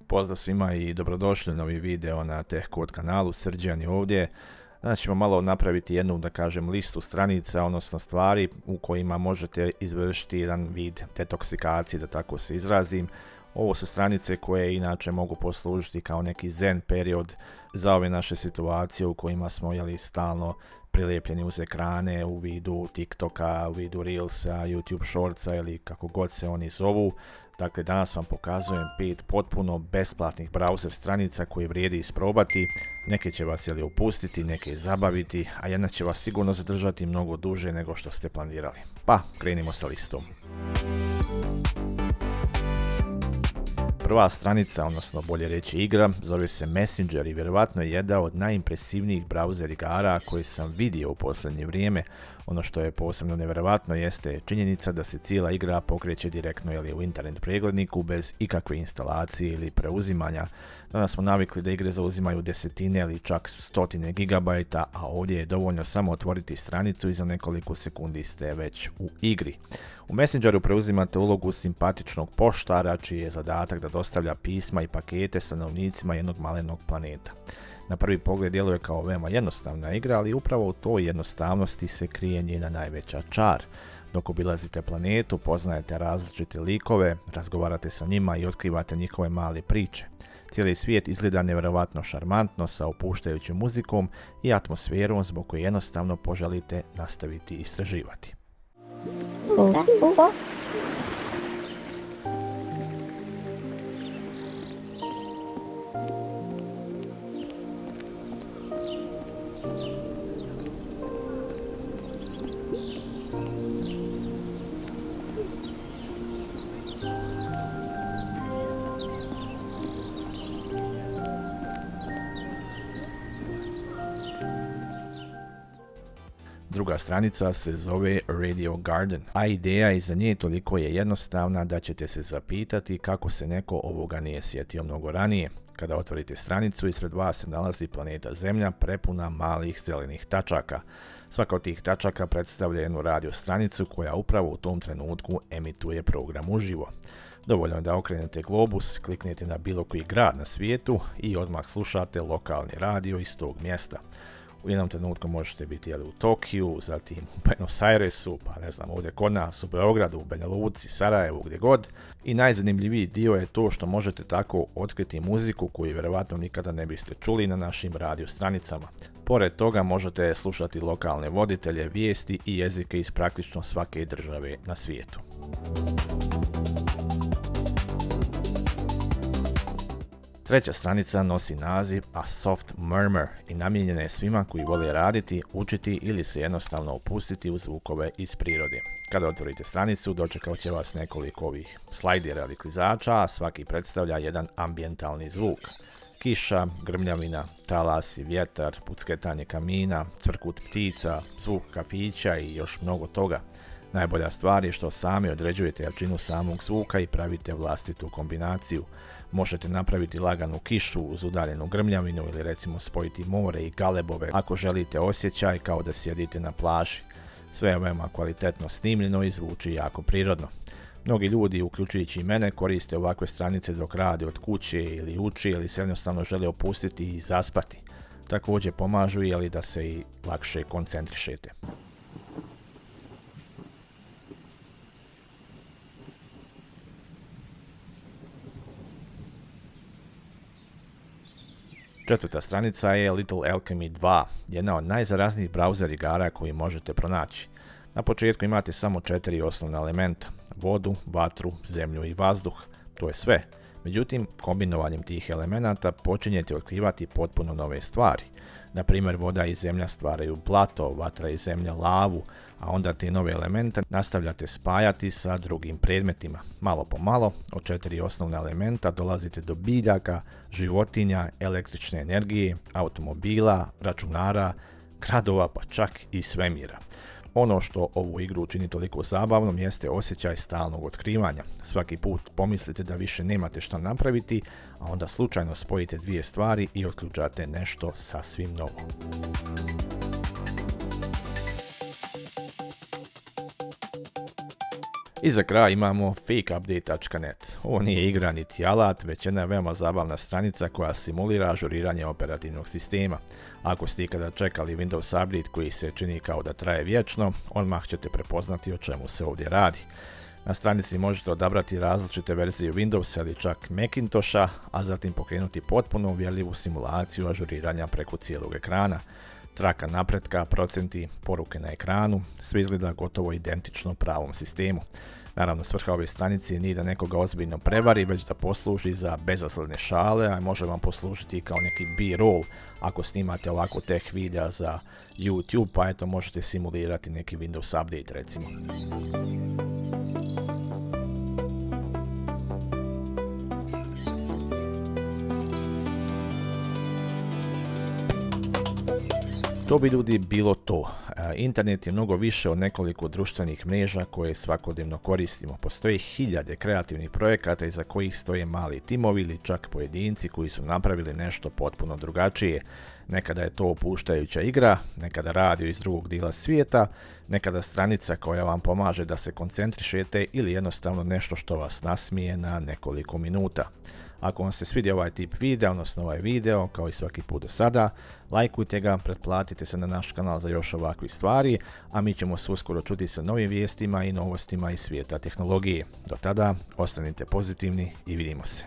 Pozdrav svima i dobrodošli u novi video na Tech Code kanalu. Srđan je ovdje. Danas ćemo malo napraviti jednu, da kažem, listu stranica, odnosno stvari u kojima možete izvršiti jedan vid detoksikacije, da tako se izrazim. Ovo su stranice koje inače mogu poslužiti kao neki zen period za ove naše situacije u kojima smo stalno prilijepljeni uz ekrane u vidu TikToka, u vidu Reelsa, YouTube Shortsa ili kako god se oni zovu. Dakle, danas vam pokazujem 5 potpuno besplatnih browser stranica koje vrijedi isprobati. Neke će vas opustiti, neke zabaviti, a jedna će vas sigurno zadržati mnogo duže nego što ste planirali. Pa, krenimo sa listom. Prva stranica, odnosno bolje reći igra, zove se Messenger i vjerovatno je jedna od najimpresivnijih browser igara koje sam vidio u posljednje vrijeme. Ono što je posebno nevjerovatno jeste činjenica da se cijela igra pokreće direktno u internet pregledniku bez ikakve instalacije ili preuzimanja. Danas smo navikli da igre zauzimaju desetine ili čak stotine gigabajta, a ovdje je dovoljno samo otvoriti stranicu i za nekoliko sekundi ste već u igri. U Messengeru preuzimate ulogu simpatičnog poštara čiji je zadatak da dostavlja pisma i pakete stanovnicima jednog malenog planeta. Na prvi pogled djeluje kao veoma jednostavna igra, ali upravo u toj jednostavnosti se krije njena najveća čar. Dok obilazite planetu, poznajete različite likove, razgovarate sa njima i otkrivate njihove male priče. Cijeli svijet izgleda nevjerovatno šarmantno sa opuštajućom muzikom i atmosferom zbog koje jednostavno poželite nastaviti istraživati. Druga stranica se zove Radio Garden, a ideja iza nje toliko je jednostavna da ćete se zapitati kako se neko ovoga nije sjetio mnogo ranije. Kada otvorite stranicu, ispred vas se nalazi planeta Zemlja prepuna malih zelenih tačaka. Svaka od tih tačaka predstavlja jednu radio stranicu koja upravo u tom trenutku emituje program uživo. Dovoljno je da okrenete globus, kliknete na bilo koji grad na svijetu i odmah slušate lokalni radio iz tog mjesta. U jednom trenutku možete biti u Tokiju, zatim u Buenos Airesu, pa ne znam, ovdje kod nas u Beogradu, u Banja Luci, Sarajevu, gdje god. I najzanimljiviji dio je to što možete tako otkriti muziku koju vjerovatno nikada ne biste čuli na našim radio stranicama. Pored toga možete slušati lokalne voditelje, vijesti i jezike iz praktično svake države na svijetu. Treća stranica nosi naziv A Soft Murmur i namijenjena je svima koji vole raditi, učiti ili se jednostavno opustiti u zvukove iz prirode. Kada otvorite stranicu, dočekat će vas nekoliko ovih slajdera ili klizača, a svaki predstavlja jedan ambijentalni zvuk. Kiša, grmljavina, talasi, vjetar, pucketanje kamina, cvrkut ptica, zvuk kafića i još mnogo toga. Najbolja stvar je što sami određujete jačinu samog zvuka i pravite vlastitu kombinaciju. Možete napraviti laganu kišu uz udaljenu grmljavinu ili recimo spojiti more i galebove ako želite osjećaj kao da sjedite na plaži. Sve je veoma kvalitetno snimljeno i zvuči jako prirodno. Mnogi ljudi, uključujući i mene, koriste ovakve stranice dok rade od kuće ili uči ili se jednostavno žele opustiti i zaspati. Također pomažu da se i lakše koncentrišete. Četvrta stranica je Little Alchemy 2, jedna od najzaraznijih browser igara koji možete pronaći. Na početku imate samo 4 osnovna elementa, vodu, vatru, zemlju i vazduh, to je sve. Međutim, kombinovanjem tih elemenata počinjete otkrivati potpuno nove stvari. Na primjer, voda i zemlja stvaraju blato, vatra i zemlja lavu, a onda te nove elemente nastavljate spajati sa drugim predmetima. Malo po malo, od 4 osnovna elementa dolazite do biljaka, životinja, električne energije, automobila, računara, gradova pa čak i svemira. Ono što ovu igru čini toliko zabavnom jeste osjećaj stalnog otkrivanja. Svaki put pomislite da više nemate šta napraviti, a onda slučajno spojite dvije stvari i otključate nešto sasvim novo. I za kraj imamo fakeupdate.net. Ovo nije igra niti alat, već jedna veoma zabavna stranica koja simulira ažuriranje operativnog sistema. Ako ste ikada čekali Windows update koji se čini kao da traje vječno, odmah ćete prepoznati o čemu se ovdje radi. Na stranici možete odabrati različite verzije Windowsa ili čak Macintosha, a zatim pokrenuti potpuno uvjerljivu simulaciju ažuriranja preko cijelog ekrana. Traka napretka, procenti, poruke na ekranu, sve izgleda gotovo identično pravom sistemu. Naravno, svrha ove stranice nije da nekoga ozbiljno prevari, već da posluži za bezazlene šale, a može vam poslužiti kao neki B-roll ako snimate ovako teh videa za YouTube, pa eto možete simulirati neki Windows update recimo. To bi ljudi bilo to. Internet je mnogo više od nekoliko društvenih mreža koje svakodnevno koristimo. Postoji hiljade kreativnih projekata iza kojih stoje mali timovi ili čak pojedinci koji su napravili nešto potpuno drugačije. Nekada je to opuštajuća igra, nekada radio iz drugog dijela svijeta, nekada stranica koja vam pomaže da se koncentrišete ili jednostavno nešto što vas nasmije na nekoliko minuta. Ako vam se svidio ovaj tip videa, odnosno ovaj video, kao i svaki put do sada, lajkujte ga, pretplatite se na naš kanal za još ovakvih stvari, a mi ćemo se uskoro čuti sa novim vijestima i novostima iz svijeta tehnologije. Do tada, ostanite pozitivni i vidimo se.